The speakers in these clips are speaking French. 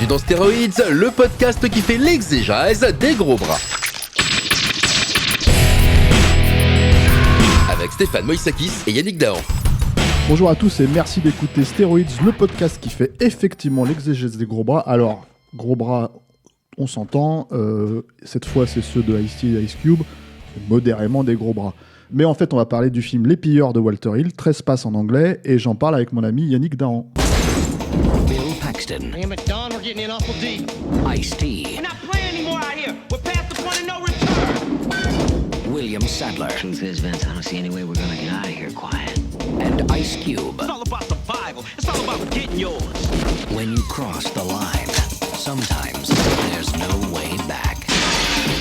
Bienvenue dans Stéroïdes, le podcast qui fait l'exégèse des gros bras. Avec Stéphane Moïsakis et Yannick Dahan. Bonjour à tous et merci d'écouter Stéroïdes, le podcast qui fait effectivement l'exégèse des gros bras. Alors, gros bras, on s'entend, cette fois c'est ceux de Ice-T et Ice Cube, modérément des gros bras. Mais en fait, on va parler du film Les Pilleurs de Walter Hill, Trespass en anglais, et j'en parle avec mon ami Yannick Dahan. Bill Paxton. Damn it, Don, we're getting in awful deep. Ice-T. We're not playing anymore out here. We're past the point of no return. William Sadler. Truth is, Vince, I don't see any way we're gonna get out of here quiet. And Ice Cube. It's all about survival. It's all about getting yours. When you cross the line, sometimes there's no way back.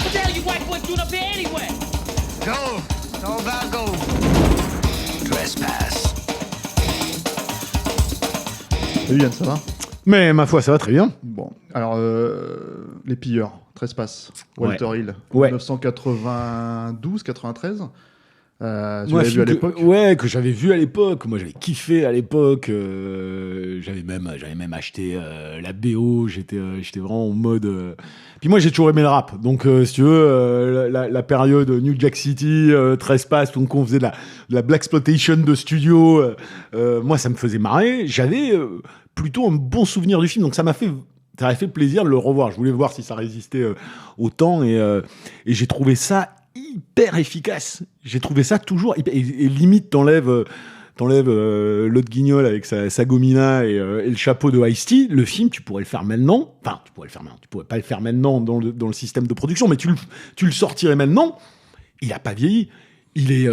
What the hell you white boys doing up here anyway? Go! It's all about go. Trespass. Salut Yann, ça va ? Mais ma foi, ça va très bien. Bon, alors, Les Pilleurs, Trespass, Walter Hill, Ouais. 1992-93. Tu Moi, l'avais vu à l'époque ? Ouais, que j'avais vu à l'époque. Moi, j'avais kiffé à l'époque. J'avais même acheté la BO. J'étais vraiment en mode. Puis moi, j'ai toujours aimé le rap. Donc, si tu veux, la période New Jack City, Trespass, donc on faisait de la blaxploitation de studio. Moi, ça me faisait marrer. J'avais plutôt un bon souvenir du film. Donc, ça m'avait fait plaisir de le revoir. Je voulais voir si ça résistait au temps et j'ai trouvé ça hyper efficace. J'ai trouvé ça toujours hyper, et limite t'enlèves l'autre guignol avec sa gomina et le chapeau de Ice-T. Le film, tu pourrais le faire maintenant. Enfin, tu pourrais pas le faire maintenant dans le système de production, mais tu le sortirais maintenant. Il a pas vieilli. Il est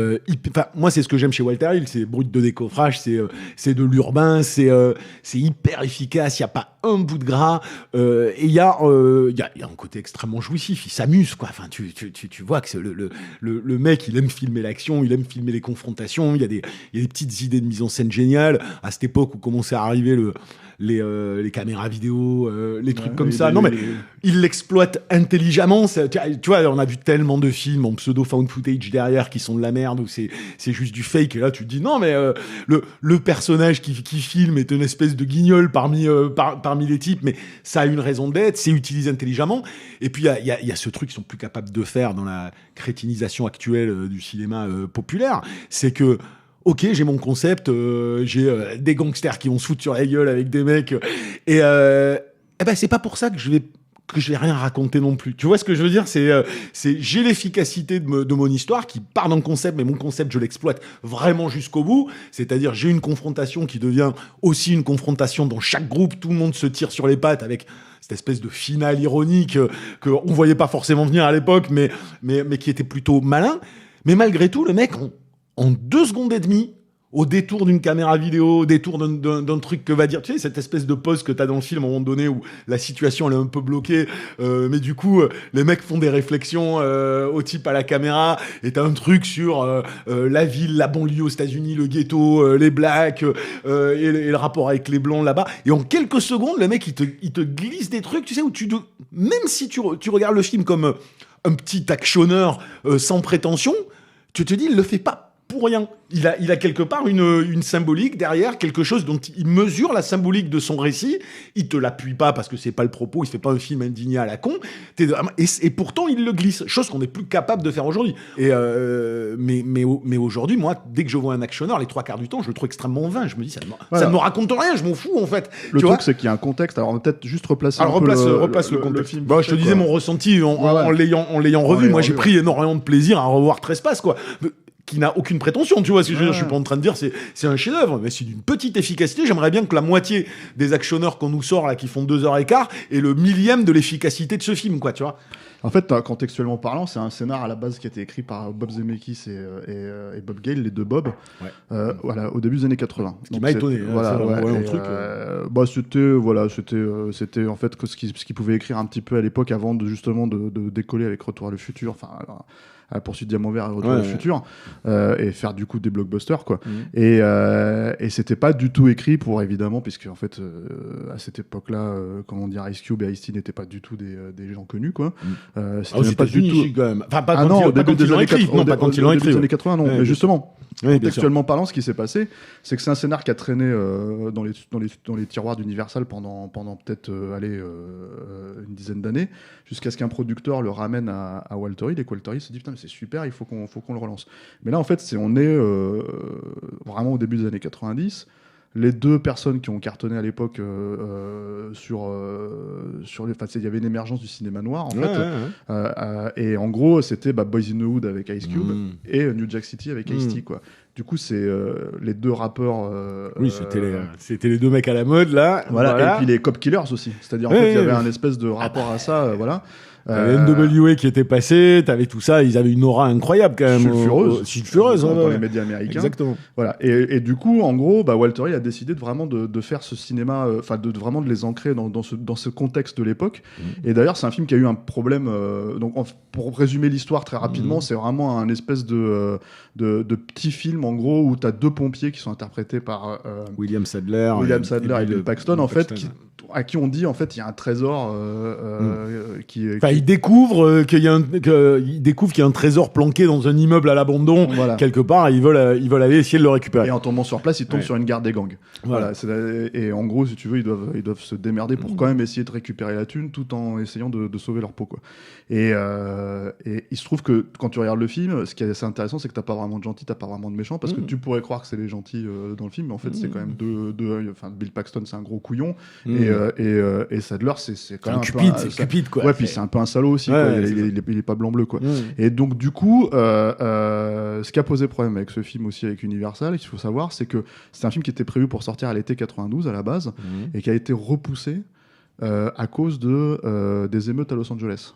moi, c'est ce que j'aime chez Walter Hill, c'est brut de décoffrage, c'est de l'urbain, c'est hyper efficace, il y a pas un bout de gras, et il y a un côté extrêmement jouissif, il s'amuse quoi. Enfin, tu vois que c'est le mec, il aime filmer l'action, il aime filmer les confrontations, il y a des petites idées de mise en scène géniales à cette époque où commençait à arriver les caméras vidéo, les trucs comme ça. Non mais il l'exploite intelligemment. Tu vois, on a vu tellement de films en pseudo found footage derrière qui sont de la merde où c'est juste du fake. Et là, tu te dis non mais le personnage qui filme est une espèce de guignol parmi les types, mais ça a une raison d'être. C'est utilisé intelligemment. Et puis il y a ce truc qu'ils sont plus capables de faire dans la crétinisation actuelle du cinéma populaire, c'est que ok, j'ai mon concept, j'ai des gangsters qui vont se foutre sur la gueule avec des mecs, et ben c'est pas pour ça que je vais rien raconter non plus. Tu vois ce que je veux dire ? C'est j'ai l'efficacité de mon histoire qui part d'un concept, mais mon concept je l'exploite vraiment jusqu'au bout. C'est-à-dire j'ai une confrontation qui devient aussi une confrontation dans chaque groupe. Tout le monde se tire sur les pattes avec cette espèce de finale ironique que on voyait pas forcément venir à l'époque, mais qui était plutôt malin. Mais malgré tout, le mec en 2 secondes et demie, au détour d'une caméra vidéo, au détour d'un truc que va dire, tu sais, cette espèce de pause que t'as dans le film à un moment donné où la situation elle est un peu bloquée, mais du coup les mecs font des réflexions au type à la caméra, et t'as un truc sur la ville, la banlieue aux États-Unis, le ghetto, les blacks et le rapport avec les blancs là-bas, et en quelques secondes le mec il te glisse des trucs, tu sais, où même si tu regardes le film comme un petit actionneur sans prétention, tu te dis il le fait pas pour rien. Il a quelque part une symbolique derrière, quelque chose dont il mesure la symbolique de son récit. Il te l'appuie pas parce que c'est pas le propos, il fait pas un film indigné à la con. Et pourtant, il le glisse. Chose qu'on n'est plus capable de faire aujourd'hui. Mais aujourd'hui, moi, dès que je vois un actionneur, les 3 quarts du temps, je le trouve extrêmement vain. Je me dis, ça ne me raconte rien, je m'en fous, en fait. Le truc, c'est qu'il y a un contexte. Alors, on va peut-être juste replacer replace le contexte. film. Je te disais mon ressenti en l'ayant revu. Moi, j'ai pris énormément de plaisir à revoir Trespass, quoi. Qui n'a aucune prétention, tu vois ce que je veux dire. Je suis pas en train de dire c'est un chef-d'œuvre, mais c'est d'une petite efficacité. J'aimerais bien que la moitié des actionneurs qu'on nous sort là, qui font 2h15, aient le millième de l'efficacité de ce film, quoi, tu vois. En fait, contextuellement parlant, c'est un scénar à la base qui a été écrit par Bob Zemeckis et Bob Gale, les 2 Bob, voilà, au début des années 80. Ce qui m'a étonné. C'était en fait ce qu'ils pouvaient écrire un petit peu à l'époque avant de justement de décoller avec Retour à le futur. Enfin, à la poursuite Diamant Vert et Retour vers le futur, et faire du coup des blockbusters, quoi. Et c'était pas du tout écrit pour, évidemment, puisque en fait, à cette époque-là, comment dire, Ice Cube et Ice-T n'étaient pas du tout des gens connus, quoi. C'était même pas du tout. Quand même. Enfin, pas Ah quand non, il- au pas début quand ils des l'ont années écrit. 80, Non, pas quand ils l'ont au début écrit. des années 80, non. Ouais, Mais bien justement, Oui, bien sûr. contextuellement parlant, ce qui s'est passé, c'est que c'est un scénar qui a traîné dans les tiroirs d'Universal pendant peut-être une dizaine d'années, jusqu'à ce qu'un producteur le ramène à Walter Hill, et que Walter Hill se dit putain, mais c'est super, il faut qu'on le relance. Mais là, en fait, on est vraiment au début des années 90. Les deux personnes qui ont cartonné à l'époque il y avait une émergence du cinéma noir, en fait. Et en gros, c'était Boys in the Hood avec Ice Cube et New Jack City avec Ice-T, quoi. Du coup, c'est les deux rappeurs. Oui, c'était les deux mecs à la mode, là. Voilà. Et puis les Cop Killers aussi. C'est-à-dire, en fait, il y avait un espèce de rapport à ça, voilà. T'avais NWA qui était passé, t'avais tout ça, ils avaient une aura incroyable quand même. Sulfureuse dans ouais. les médias américains. Exactement. Voilà. Et du coup, en gros, Walter Hill a décidé de faire ce cinéma, de vraiment de les ancrer dans ce contexte de l'époque. Et d'ailleurs, c'est un film qui a eu un problème. Donc, pour résumer l'histoire très rapidement, c'est vraiment un espèce de petit film, en gros, où t'as deux pompiers qui sont interprétés par William Sadler et Bill Paxton, en fait, à qui on dit en fait il y a un trésor ils découvrent qu'il y a un trésor planqué dans un immeuble à l'abandon quelque part, et ils veulent aller essayer de le récupérer. Et en tombant sur place, ils tombent sur une garde des gangs. Voilà. Et en gros, si tu veux, ils doivent se démerder pour quand même essayer de récupérer la thune, tout en essayant de sauver leur peau, quoi. Et il se trouve que quand tu regardes le film, ce qui est assez intéressant, c'est que t'as pas vraiment de gentils, t'as pas vraiment de méchants, parce que tu pourrais croire que c'est les gentils dans le film, mais en fait c'est quand même Bill Paxton, c'est un gros couillon, et Sadler, c'est quand même cupide, quoi. Ouais, puis c'est un peu un salaud aussi, quoi. Il est pas blanc-bleu, quoi. Et donc du coup, ce qui a posé problème avec ce film aussi, avec Universal, qu'il faut savoir, c'est que c'est un film qui était prévu pour sortir à l'été 92 à la base, et qui a été repoussé à cause des émeutes à Los Angeles.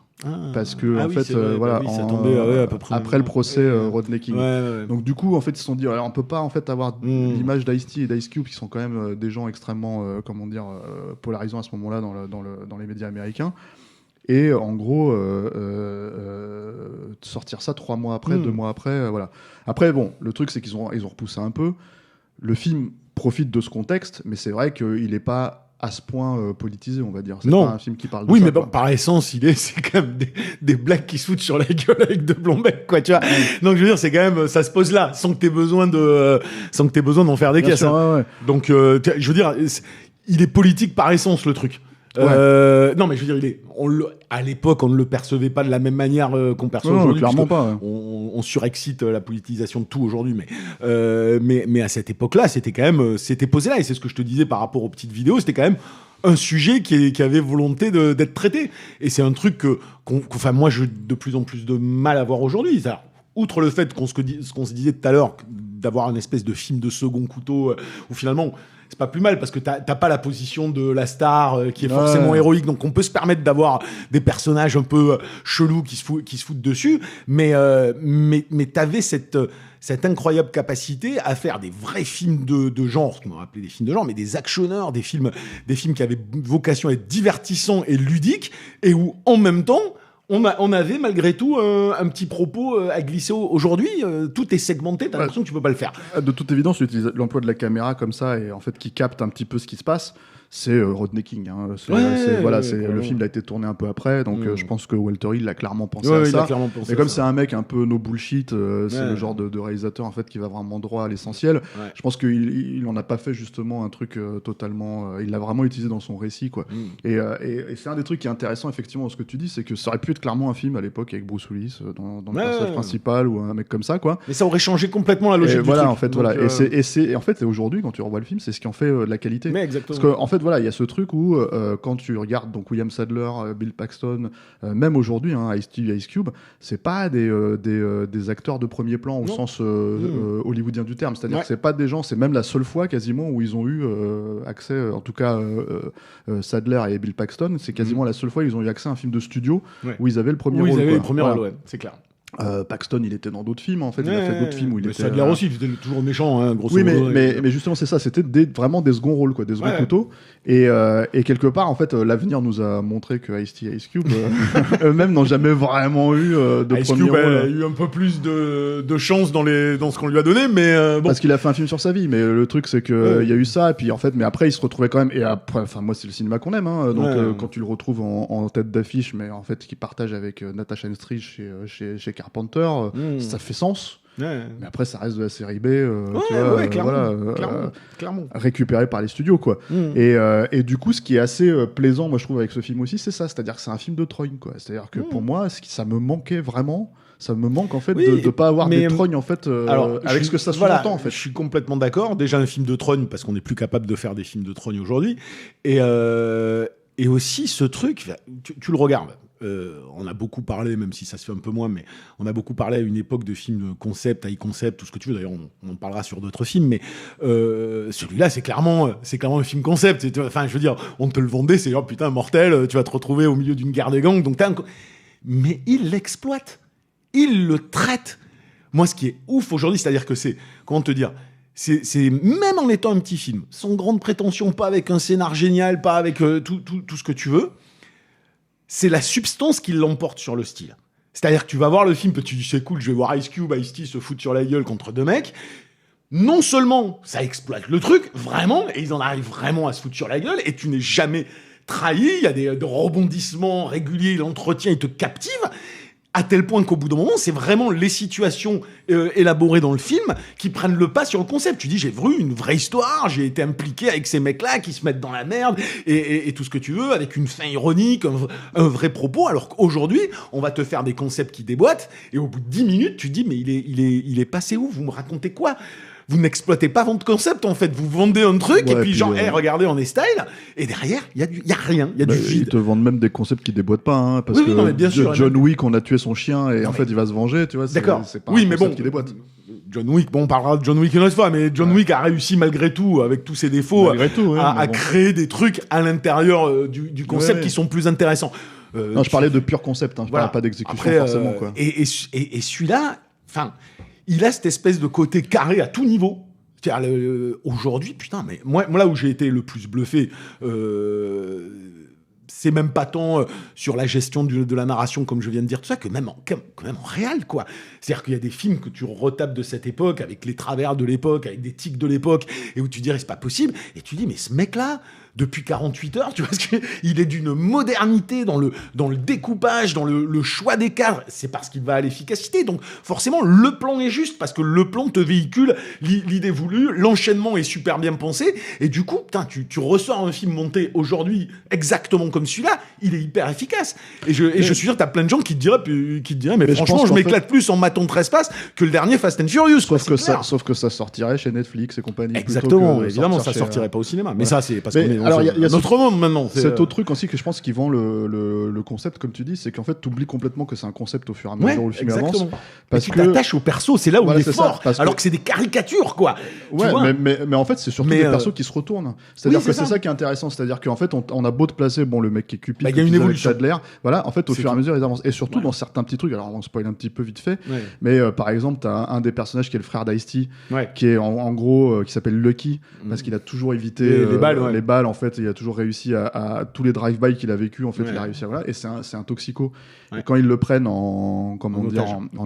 Parce que en fait, ça tombait à peu près après le procès Rodney King. Ouais. Donc du coup, en fait, ils se sont dit, alors on peut pas en fait avoir l'image d'Ice-T et d'Ice Cube qui sont quand même des gens extrêmement, polarisants à ce moment-là dans les médias américains. Et en gros, sortir ça 3 mois après, 2 mois après, voilà. Après, bon, le truc c'est qu'ils ont repoussé un peu. Le film profite de ce contexte, mais c'est vrai qu'il est pas à ce point politisé, on va dire. C'est pas un film qui parle de ça. Oui, mais par essence, c'est quand même des blagues qui se foutent sur la gueule avec de blonds mecs, quoi, tu vois. Donc, je veux dire, c'est quand même, ça se pose là, sans que t'aies besoin d'en faire des caisses. Ouais. Donc, je veux dire, il est politique par essence, le truc. Non, mais je veux dire, à l'époque, on ne le percevait pas de la même manière qu'on perçoit aujourd'hui. Clairement pas. On surexcite la politisation de tout aujourd'hui, mais à cette époque-là, c'était quand même, c'était posé là, et c'est ce que je te disais par rapport aux petites vidéos, c'était quand même un sujet qui avait volonté d'être traité. Et c'est un truc moi, j'ai de plus en plus de mal à voir aujourd'hui. C'est-à-dire, outre le fait ce qu'on se disait tout à l'heure, d'avoir une espèce de film de second couteau, où finalement, c'est pas plus mal parce que t'as pas la position de la star qui est forcément héroïque, donc on peut se permettre d'avoir des personnages un peu chelous qui se foutent dessus, mais t'avais cette incroyable capacité à faire des vrais films de genre, ce qu'on va appeler des films de genre, mais des actionneurs, des films qui avaient vocation à être divertissants et ludiques, et où en même temps on avait malgré tout un petit propos à glisser aujourd'hui. Tout est segmenté, t'as l'impression que tu peux pas le faire. De toute évidence, l'emploi de la caméra comme ça, et en fait qui capte un petit peu ce qui se passe, c'est Rodney King. Le film a été tourné un peu après, donc je pense que Walter Hill a clairement pensé à ça. Mais comme c'est un mec un peu no bullshit, c'est le genre de réalisateur en fait qui va vraiment droit à l'essentiel. Je pense qu'il en a pas fait justement un truc totalement. Il l'a vraiment utilisé dans son récit, quoi. Et c'est un des trucs qui est intéressant effectivement dans ce que tu dis, c'est que ça aurait pu être clairement un film à l'époque avec Bruce Willis dans le personnage principal ou un mec comme ça, quoi. Mais ça aurait changé complètement la logique du truc. En fait, donc, voilà. Et en fait, aujourd'hui, quand tu revois le film, c'est ce qui en fait de la qualité. Mais exactement. Parce que en fait, voilà, il y a ce truc où quand tu regardes donc William Sadler, Bill Paxton, même aujourd'hui, Ice-T et Ice Cube, c'est pas des acteurs de premier plan au sens hollywoodien du terme. C'est-à-dire que c'est pas des gens, c'est même la seule fois quasiment où ils ont eu accès, en tout cas Sadler et Bill Paxton, c'est quasiment la seule fois où ils ont eu accès à un film de studio où ils avaient le premier rôle. C'est clair. Paxton, il était dans d'autres films, en fait. Il a fait d'autres films où il mais était. ça a l'air aussi, il était toujours méchant, hein, grosso Oui, modo. mais justement, c'est ça. C'était vraiment des seconds rôles, quoi, des seconds couteaux. Et quelque part, en fait, l'avenir nous a montré que Ice-T et Ice Cube, eux-mêmes, n'ont jamais vraiment eu de Ice premier Cube rôle. a eu un peu plus de chance dans ce qu'on lui a donné, mais bon. Parce qu'il a fait un film sur sa vie, mais le truc c'est que il y a eu ça, et puis en fait, mais après il se retrouvait quand même, et après, enfin moi c'est le cinéma qu'on aime, hein, donc quand tu le retrouves en tête d'affiche, mais en fait qu'il partage avec Natasha Henstridge chez Carpenter, ça fait sens. Ouais. Mais après ça reste de la série B, tu vois, clairement, voilà, clairement. récupéré par les studios, quoi. Et du coup, ce qui est assez plaisant, moi je trouve avec ce film aussi, c'est ça, c'est-à-dire que c'est un film de Trogne, quoi. C'est-à-dire que pour moi, ça me manquait vraiment. Ça me manque en fait de ne pas avoir des trognes en fait avec ce que ça sous-entend en fait. Je suis complètement d'accord. Déjà un film de trogne parce qu'on n'est plus capable de faire des films de trogne aujourd'hui. Et aussi ce truc, tu le regardes. On a beaucoup parlé, même si ça se fait un peu moins, mais on a beaucoup parlé à une époque de films concept, high concept, tout ce que tu veux. D'ailleurs, on en parlera sur d'autres films, mais celui-là, c'est clairement un film concept. Enfin, je veux dire, on te le vendait, c'est genre putain mortel, tu vas te retrouver au milieu d'une guerre des gangs. Donc mais il l'exploite. Il le traite. Moi, ce qui est ouf aujourd'hui, c'est-à-dire que c'est, comment te dire, c'est même en étant un petit film, sans grande prétention, pas avec un scénar génial, pas avec tout ce que tu veux, c'est la substance qui l'emporte sur le style. C'est-à-dire que tu vas voir le film, tu dis c'est cool, je vais voir Ice Cube, Ice-T se foutre sur la gueule contre deux mecs. Non seulement ça exploite le truc, vraiment, et ils en arrivent vraiment à se foutre sur la gueule, et tu n'es jamais trahi, il y a des rebondissements réguliers, l'entretien, il te captive, à tel point qu'au bout d'un moment, c'est vraiment les situations élaborées dans le film qui prennent le pas sur le concept. Tu dis, j'ai vu une vraie histoire, j'ai été impliqué avec ces mecs-là qui se mettent dans la merde et tout ce que tu veux, avec une fin ironique, un vrai propos, alors qu'aujourd'hui, on va te faire des concepts qui déboîtent, et au bout de 10 minutes, tu dis, mais il est passé où? Vous me racontez quoi? Vous n'exploitez pas votre concept, en fait. Vous vendez un truc, et puis genre, hey, regardez, on est style. Et derrière, il y a rien. Il y a du vide. Ils te vendent même des concepts qui déboîtent pas, hein, parce Oui, que non, mais bien sûr, John Wick, on a tué son chien, et en fait, il va se venger, tu vois. D'accord. C'est pas oui, un mais concept bon. qui déboîte. John Wick, bon, on parlera de John Wick une autre fois, mais John Wick a réussi malgré tout, avec tous ses défauts, à créer des trucs à l'intérieur du concept qui sont plus intéressants. Non, je parlais de pur concept, hein, je parlais pas d'exécution forcément, quoi. Et celui-là, enfin, il a cette espèce de côté carré à tout niveau. Aujourd'hui, putain, mais moi là où j'ai été le plus bluffé, c'est même pas tant sur la gestion de la narration, comme je viens de dire, tout ça, que même en réel, quoi. C'est-à-dire qu'il y a des films que tu retapes de cette époque, avec les travers de l'époque, avec des tics de l'époque, et où tu dirais, c'est pas possible, et tu dis, mais ce mec-là, depuis 48 heures, tu vois, il est d'une modernité dans le découpage, dans le choix des cadres. C'est parce qu'il va à l'efficacité. Donc, forcément, le plan est juste, parce que le plan te véhicule l'idée voulue, l'enchaînement est super bien pensé, et du coup, putain, tu ressors un film monté aujourd'hui exactement comme celui-là, il est hyper efficace. Et je suis sûr que t'as plein de gens qui te diraient, mais franchement, je m'éclate plus en matant Trespass que le dernier Fast and Furious. Sauf que ça sortirait chez Netflix et compagnie. Exactement, évidemment, ça sortirait pas au cinéma. Mais ça, c'est parce qu'on est alors, il y a notre monde maintenant. Cet autre truc aussi que je pense qui vend le concept, comme tu dis, c'est qu'en fait, tu oublies complètement que c'est un concept au fur et à mesure où le film avance. Parce que tu t'attaches au perso, c'est là où il est fort. Alors que c'est des caricatures, quoi. Ouais, mais en fait, c'est surtout des persos qui se retournent. C'est-à-dire que c'est ça qui est intéressant. C'est-à-dire qu'en fait, on a beau te placer, bon, le mec qui est Cupid, il y a une évolution. de l'air. Voilà, en fait, au fur et à mesure, ils avancent. Et surtout dans certains petits trucs. Alors, on spoil un petit peu vite fait. Mais par exemple, t'as un des personnages qui est le frère d'Ice-T, qui est en gros, qui s'appelle Lucky, parce qu'il a toujours évité les balles. En fait, il a toujours réussi à tous les drive-by qu'il a vécu. En fait, il a réussi à, voilà. Et c'est un toxico. Et quand ils le prennent en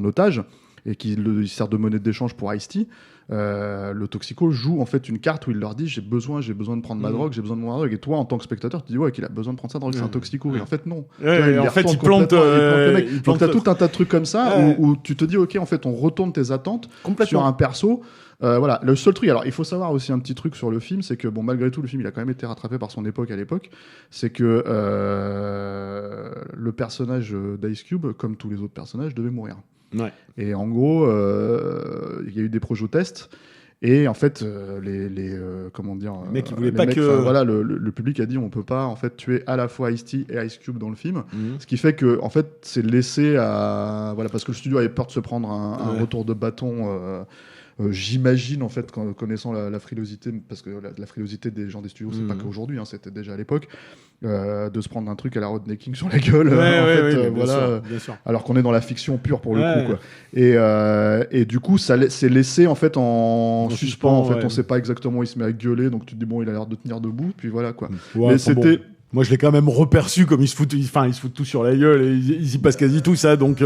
otage, et qu'il sert de monnaie d'échange pour Ice-T, le toxico joue en fait une carte où il leur dit j'ai besoin de prendre ma drogue, j'ai besoin de ma drogue, et toi en tant que spectateur tu dis ouais qu'il a besoin de prendre sa drogue, c'est un toxico, et en fait non. En fait il plante le mec. Donc t'as tout un tas de trucs comme ça où tu te dis ok, en fait on retourne tes attentes sur un perso. Voilà, le seul truc, alors il faut savoir aussi un petit truc sur le film, c'est que bon, malgré tout le film il a quand même été rattrapé par son époque à l'époque, c'est que le personnage d'Ice Cube, comme tous les autres personnages, devait mourir. Ouais. Et en gros, il y a eu des projets tests. Et en fait, comment dire, les mecs, ils voulaient pas que voilà, le public a dit on peut pas en fait tuer à la fois Ice-T et Ice Cube dans le film, ce qui fait que en fait c'est laissé à voilà, parce que le studio avait peur de se prendre un retour de bâton J'imagine, en fait, connaissant la frilosité, parce que la frilosité des gens des studios, c'est pas qu'aujourd'hui, hein, c'était déjà à l'époque, de se prendre un truc à la Rodney King sur la gueule, bien sûr. alors qu'on est dans la fiction pure pour le coup, quoi. Et du coup, c'est laissé en fait en suspens. En fait, on sait pas exactement où il se met à gueuler, donc tu te dis bon, il a l'air de tenir debout, puis voilà quoi. Ouais, mais c'était. Bon. Moi, je l'ai quand même reperçu comme ils se foutent tout sur la gueule et ils y passent quasi tout ça, donc.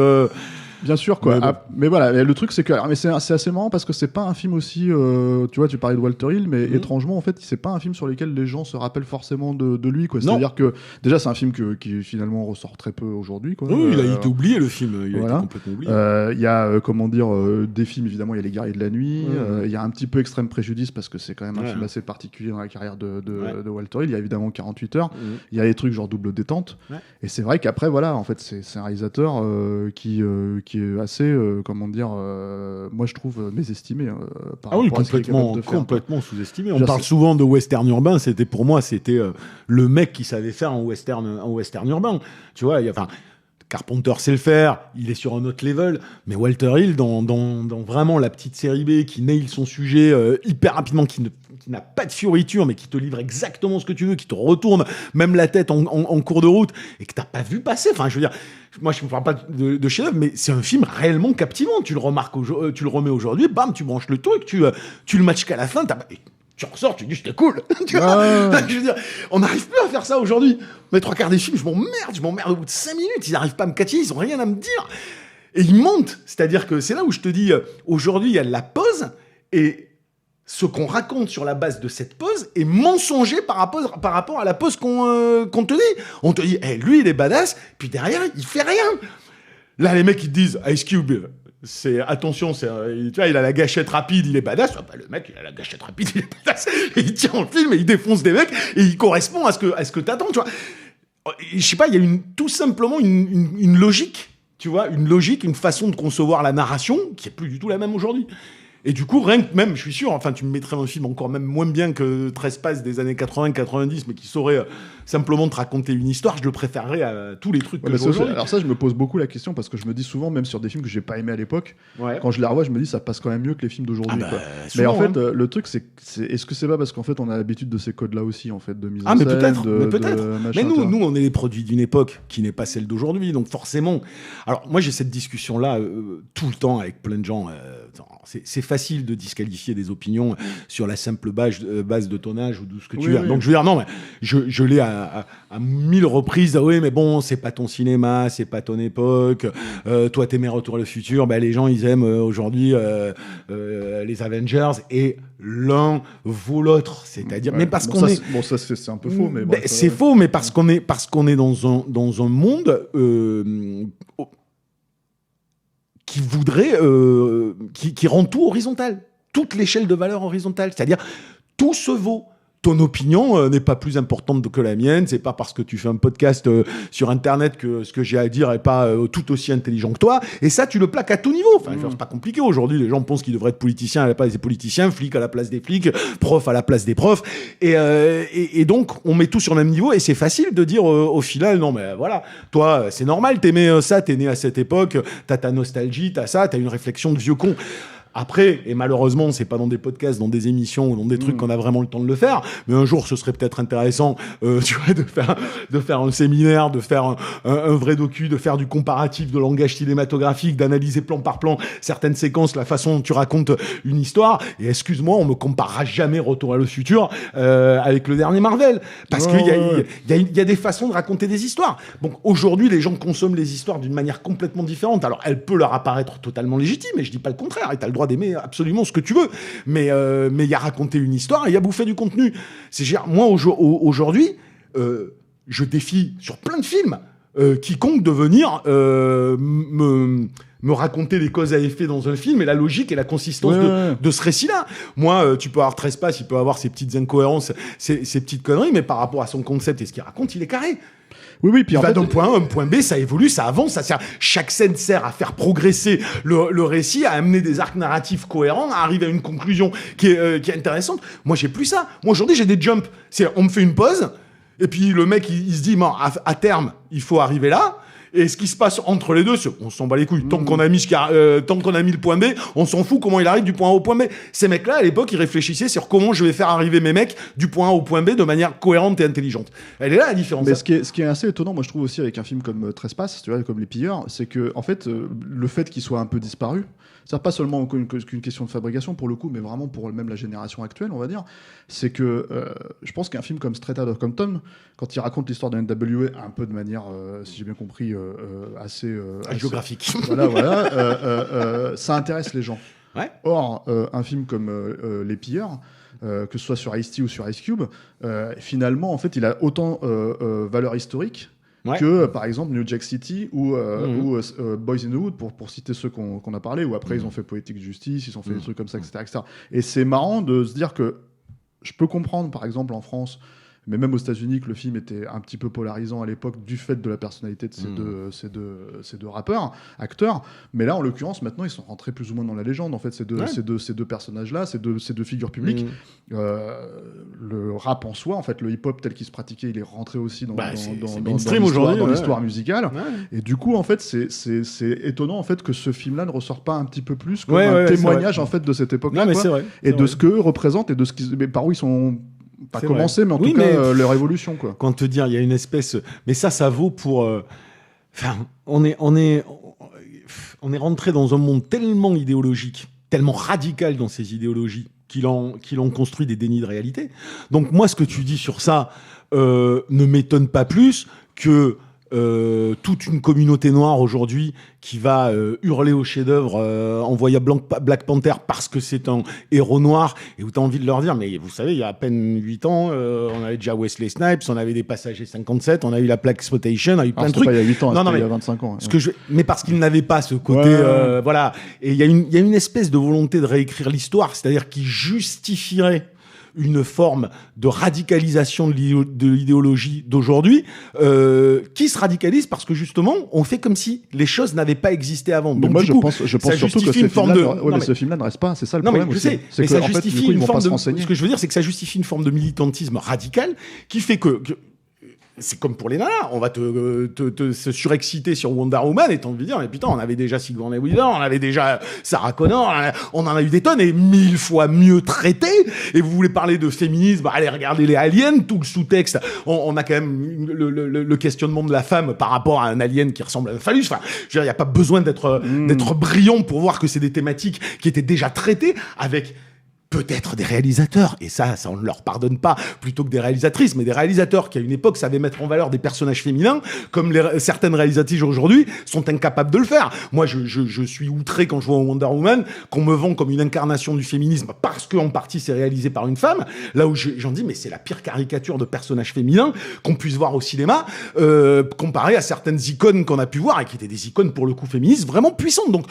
Bien sûr, quoi. Ouais, mais voilà, et le truc, c'est que. Mais c'est assez marrant parce que c'est pas un film aussi. Tu vois, tu parlais de Walter Hill, mais étrangement, en fait, c'est pas un film sur lequel les gens se rappellent forcément de lui, quoi. C'est-à-dire que, déjà, c'est un film qui finalement ressort très peu aujourd'hui, quoi. Oui, il a été oublié, le film. Il a été complètement oublié. Il y a, des films, évidemment, il y a Les Guerriers de la Nuit. Il y a un petit peu Extrême Préjudice parce que c'est quand même un film assez particulier dans la carrière de Walter Hill. Il y a évidemment 48 heures. Il y a des trucs genre Double Détente. Et c'est vrai qu'après, voilà, en fait, c'est un réalisateur qui est assez, moi je trouve mésestimé. Par rapport à ce qu'il est capable de faire. Complètement sous-estimé. On parle souvent de western urbain. Pour moi, c'était le mec qui savait faire un western urbain. Tu vois, Carpenter sait le faire, il est sur un autre level, mais Walter Hill, dans vraiment la petite série B, qui nail son sujet hyper rapidement, qui n'a pas de fioriture, mais qui te livre exactement ce que tu veux, qui te retourne même la tête en cours de route, et que t'as pas vu passer. Enfin, je veux dire, moi je ne parle pas de chef-d'œuvre, mais c'est un film réellement captivant. Tu le remarques, tu le remets aujourd'hui, bam, tu branches le truc, tu le matches qu'à la fin, tu ressors, tu dis c'était cool. Tu vois, je veux dire, on n'arrive plus à faire ça aujourd'hui. Mais 3/4 des films, je m'emmerde au bout de 5 minutes, ils n'arrivent pas à me catcher, ils ont rien à me dire. Et ils montent. C'est-à-dire que c'est là où je te dis, aujourd'hui, il y a de la pause, et ce qu'on raconte sur la base de cette pause est mensonger par rapport à la pause qu'on te dit. On te dit, lui, il est badass, puis derrière, il fait rien. Là, les mecs, ils te disent, Ice Cube, attention, tu vois, il a la gâchette rapide, il est badass. Le mec, il a la gâchette rapide, il est badass. Et il tient le film et il défonce des mecs et il correspond à ce que t'attends, tu vois. Je sais pas, il y a tout simplement une logique, tu vois, une façon de concevoir la narration qui est plus du tout la même aujourd'hui. Et du coup, rien que même, je suis sûr, enfin, tu me mettrais un film encore même moins bien que 13 passes des années 80-90, mais qui saurait simplement te raconter une histoire, je le préférerais à tous les trucs que je vois aujourd'hui. Alors ça, je me pose beaucoup la question, parce que je me dis souvent, même sur des films que j'ai pas aimés à l'époque, quand je les revois, je me dis, ça passe quand même mieux que les films d'aujourd'hui. Mais en fait, le truc, c'est est-ce que c'est pas parce qu'en fait, on a l'habitude de ces codes-là aussi, en fait, de mise en scène, peut-être. Mais nous, machin, on est les produits d'une époque qui n'est pas celle d'aujourd'hui, donc forcément. Alors, moi, j'ai cette discussion-là tout le temps avec plein de gens. C'est facile de disqualifier des opinions sur la simple base de ton âge ou de ce que tu as. Donc je veux dire, non, mais je l'ai à 1000 reprises. Oui, mais bon, c'est pas ton cinéma, c'est pas ton époque. Toi, t'aimais Retour à le futur. Ben, les gens, ils aiment aujourd'hui les Avengers, et l'un vaut l'autre. C'est-à-dire, mais parce qu'on est. Bon, ça, c'est un peu faux, mais. C'est faux, mais parce qu'on est dans un monde. Qui voudrait, qui rend tout horizontal, toute l'échelle de valeur horizontale, c'est-à-dire tout se vaut. Ton opinion n'est pas plus importante que la mienne, c'est pas parce que tu fais un podcast sur Internet que ce que j'ai à dire est pas tout aussi intelligent que toi, et ça tu le plaques à tout niveau. Enfin, c'est pas compliqué aujourd'hui, les gens pensent qu'ils devraient être politiciens à la place des politiciens, flics à la place des flics, profs à la place des profs, et donc on met tout sur le même niveau, et c'est facile de dire au final, non mais voilà, toi c'est normal, t'aimais ça, t'es né à cette époque, t'as ta nostalgie, t'as ça, t'as une réflexion de vieux con. Après, et malheureusement, c'est pas dans des podcasts, dans des émissions ou dans des trucs qu'on a vraiment le temps de le faire, mais un jour, ce serait peut-être intéressant, tu vois, de faire un séminaire, de faire un vrai docu, de faire du comparatif de langage cinématographique, d'analyser plan par plan certaines séquences, la façon dont tu racontes une histoire. Et excuse-moi, on me comparera jamais Retour à le futur avec le dernier Marvel, parce qu'il y a des façons de raconter des histoires. Donc aujourd'hui, les gens consomment les histoires d'une manière complètement différente. Alors, elle peut leur apparaître totalement légitime, et je dis pas le contraire, et t'as le droit d'aimer absolument ce que tu veux, mais il y a raconté une histoire et il y a bouffé du contenu. Moi aujourd'hui, je défie sur plein de films quiconque de venir me raconter les causes à effet dans un film et la logique et la consistance de ce récit-là. Moi, tu peux avoir 13 passes, il peut avoir ses petites incohérences, ses petites conneries, mais par rapport à son concept et ce qu'il raconte, il est carré. Oui, puis il va d'un point A à un point B, ça évolue, ça avance, ça sert. Chaque scène sert à faire progresser le récit, à amener des arcs narratifs cohérents, à arriver à une conclusion qui est intéressante. Moi, j'ai plus ça. Moi, aujourd'hui, j'ai des jumps. On me fait une pause, et puis le mec, il se dit, à terme, il faut arriver là. Et ce qui se passe entre les deux, on s'en bat les couilles. Tant qu'on a mis le point B, on s'en fout comment il arrive du point A au point B. Ces mecs-là, à l'époque, ils réfléchissaient sur comment je vais faire arriver mes mecs du point A au point B de manière cohérente et intelligente. Elle est là la différence. Mais ce qui est assez étonnant, moi je trouve aussi avec un film comme Trespass, tu vois, comme Les Pilleurs, c'est que en fait, le fait qu'il soit un peu disparu, c'est pas seulement qu'une question de fabrication pour le coup, mais vraiment pour même la génération actuelle, on va dire, c'est que je pense qu'un film comme Straight Outta Compton, quand il raconte l'histoire de NWA un peu de manière, si j'ai bien compris, assez géographique. Voilà, ça intéresse les gens. Ouais. Or, un film comme Les Pilleurs, que ce soit sur Ice-T ou sur Ice Cube, finalement, en fait, il a autant valeur historique que, par exemple, New Jack City ou Boys in the Hood, pour citer ceux qu'on a parlé, où après, ils ont fait Poetic Justice, ils ont fait des trucs comme ça, etc. Et c'est marrant de se dire que je peux comprendre, par exemple, en France, mais même aux États-Unis, que le film était un petit peu polarisant à l'époque du fait de la personnalité de ces deux rappeurs, acteurs. Mais là, en l'occurrence, maintenant, ils sont rentrés plus ou moins dans la légende. En fait, ces deux personnages-là, ces deux figures publiques. Le rap en soi, en fait, le hip-hop tel qu'il se pratiquait, il est rentré aussi dans l'histoire musicale. Ouais. Et du coup, en fait, c'est étonnant en fait que ce film-là ne ressort pas un petit peu plus comme un témoignage en fait de cette époque-là, et de ce qu'eux représentent et de ce par où ils sont. Pas commencé, mais en tout cas, leur évolution, quoi. Quand te dire, il y a une espèce... Mais ça vaut pour... Enfin, on est rentré dans un monde tellement idéologique, tellement radical dans ces idéologies, qu'il en construit des dénis de réalité. Donc moi, ce que tu dis sur ça ne m'étonne pas plus que... toute une communauté noire aujourd'hui qui va hurler au chef-d'œuvre en voyant Black Panther parce que c'est un héros noir, et où tu as envie de leur dire, mais vous savez, il y a à peine 8 ans, on avait déjà Wesley Snipes, on avait des Passagers 57, on a eu la Black Exploitation, on a eu plein de trucs. Pas il y a 8 ans, non, il y a 25 ans. Mais parce qu'ils n'avaient pas ce côté... voilà. Et il y a une espèce de volonté de réécrire l'histoire, c'est-à-dire qui justifierait une forme de radicalisation de l'idéologie d'aujourd'hui, qui se radicalise parce que justement, on fait comme si les choses n'avaient pas existé avant. Donc, moi, du je coup, pense surtout que ce film-là ne reste pas. C'est ça le problème. Je sais, mais ça justifie une forme de. Ce que je veux dire, c'est que ça justifie une forme de militantisme radical qui fait que c'est comme pour les nanas, on va se surexciter sur Wonder Woman et t'as envie de dire, mais putain, on avait déjà Sigourney Weaver, on avait déjà Sarah Connor, on en a eu des tonnes et 1000 fois mieux traité. Et vous voulez parler de féminisme, allez regarder les aliens, tout le sous-texte. On a quand même le questionnement de la femme par rapport à un alien qui ressemble à un phallus. Enfin, je veux dire, il n'y a pas besoin d'être brillant pour voir que c'est des thématiques qui étaient déjà traitées avec peut-être des réalisateurs, et ça on ne leur pardonne pas, plutôt que des réalisatrices, mais des réalisateurs qui à une époque savaient mettre en valeur des personnages féminins, comme certaines réalisatrices aujourd'hui sont incapables de le faire. Moi je suis outré quand je vois Wonder Woman qu'on me vend comme une incarnation du féminisme parce qu'en partie c'est réalisé par une femme, là où j'en dis mais c'est la pire caricature de personnage féminin qu'on puisse voir au cinéma, comparé à certaines icônes qu'on a pu voir et qui étaient des icônes pour le coup féministes vraiment puissantes. Donc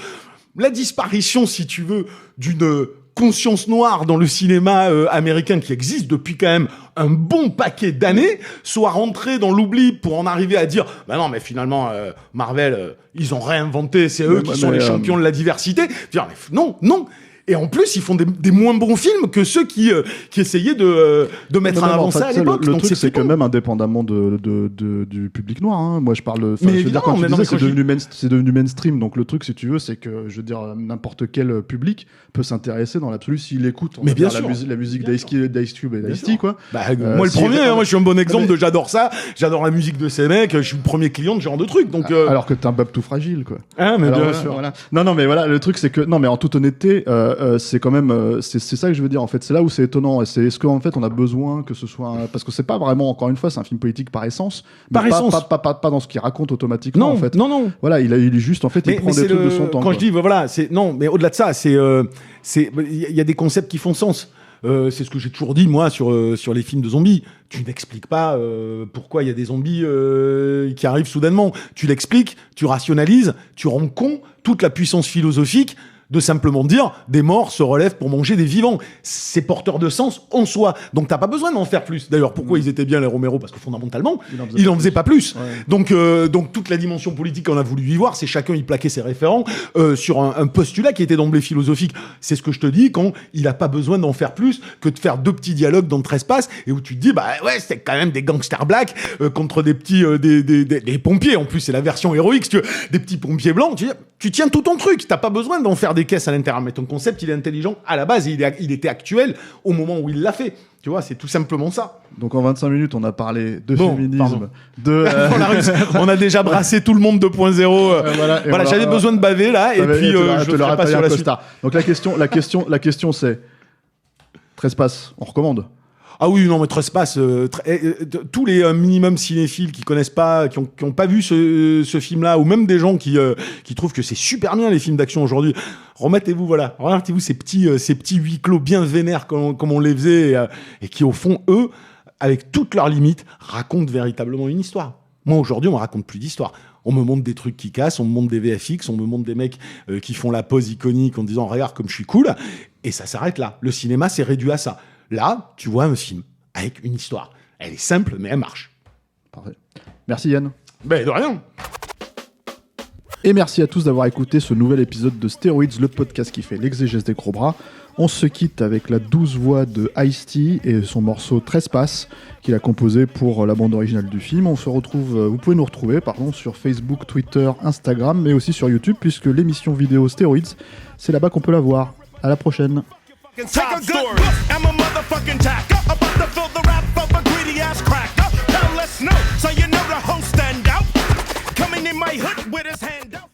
la disparition, si tu veux, d'une conscience noire dans le cinéma américain qui existe depuis quand même un bon paquet d'années, soit rentré dans l'oubli pour en arriver à dire bah non mais finalement Marvel ils ont réinventé, c'est eux qui sont les champions de la diversité. Dire mais non. Et en plus, ils font des moins bons films que ceux qui essayaient de mettre en avant ça à l'époque. Le truc, c'est que même indépendamment du public noir, hein, moi je parle. Je veux dire, quand tu disais, c'est devenu mainstream. Donc le truc, si tu veux, c'est que je veux dire, n'importe quel public peut s'intéresser dans l'absolu s'il écoute. Mais bien sûr, la musique d'Ice Cube et d'Ice-T, quoi. Moi, le premier, moi je suis un bon exemple de j'adore ça, j'adore la musique de ces mecs, je suis le premier client de ce genre de truc. Donc alors que t'es un bab tout fragile, quoi. Ah, mais bien sûr. Voilà. Non, mais voilà, le truc, c'est que non, mais en toute honnêteté. C'est quand même c'est ça que je veux dire en fait, c'est là où c'est étonnant, et c'est est-ce qu'en fait on a besoin que ce soit parce que c'est pas vraiment, encore une fois, c'est un film politique par essence, pas dans ce qu'il raconte automatiquement. Non, en fait. Non, voilà, il est juste en fait, il prend des trucs de son temps, quand quoi. je dis voilà, c'est non, mais au-delà de ça, c'est il y a des concepts qui font sens. C'est ce que j'ai toujours dit moi sur les films de zombies. Tu n'expliques pas pourquoi il y a des zombies qui arrivent soudainement. Tu l'expliques, tu rationalises, tu rends compte toute la puissance philosophique de simplement dire des morts se relèvent pour manger des vivants. C'est porteur de sens en soi. Donc t'as pas besoin d'en faire plus. D'ailleurs, pourquoi ils étaient bien les Romero? Parce que fondamentalement, ils en faisaient pas plus. Ouais. Donc toute la dimension politique qu'on a voulu y voir, c'est chacun y plaquer ses référents sur un postulat qui était d'emblée philosophique. C'est ce que je te dis quand il a pas besoin d'en faire plus que de faire 2 petits dialogues dans 13 passes et où tu te dis bah ouais, c'est quand même des gangsters blacks contre des petits des pompiers. En plus, c'est la version héroïque, si tu veux, des petits pompiers blancs. Tu tiens tout ton truc. T'as pas besoin d'en faire des caisses à l'intérieur. Mais ton concept, il est intelligent à la base. Et il était actuel au moment où il l'a fait. Tu vois, c'est tout simplement ça. Donc en 25 minutes, on a parlé de Bon, féminisme, pardon. de... On a déjà brassé tout le monde 2.0. Voilà, j'avais besoin de baver là. Et puis, je te le ferai pas sur la suite. costard. Donc la question c'est 13 passes, on recommande. Ah oui, non, mais Trespass, tous les minimum cinéphiles qui connaissent pas, qui ont pas vu ce film-là, ou même des gens qui trouvent que c'est super bien les films d'action aujourd'hui, remettez-vous ces petits huis clos bien vénères comme on les faisait, et qui au fond, eux, avec toutes leurs limites, racontent véritablement une histoire. Moi, aujourd'hui, on me raconte plus d'histoire. On me montre des trucs qui cassent, on me montre des VFX, on me montre des mecs qui font la pose iconique en disant « Regarde comme je suis cool », et ça s'arrête là. Le cinéma, c'est réduit à ça. Là, tu vois un film avec une histoire. Elle est simple, mais elle marche. Parfait. Merci Yann. Ben, de rien. Et merci à tous d'avoir écouté ce nouvel épisode de Steroids, le podcast qui fait l'exégèse des gros bras. On se quitte avec la douce voix de Ice-T et son morceau Trespass qu'il a composé pour la bande originale du film. On se retrouve, vous pouvez nous retrouver sur Facebook, Twitter, Instagram, mais aussi sur YouTube puisque l'émission vidéo Steroids, c'est là-bas qu'on peut la voir. À la prochaine. Take a good look, I'm a motherfucking tacker. About to fill the rap of a greedy ass cracker. Now let's know, so you know the host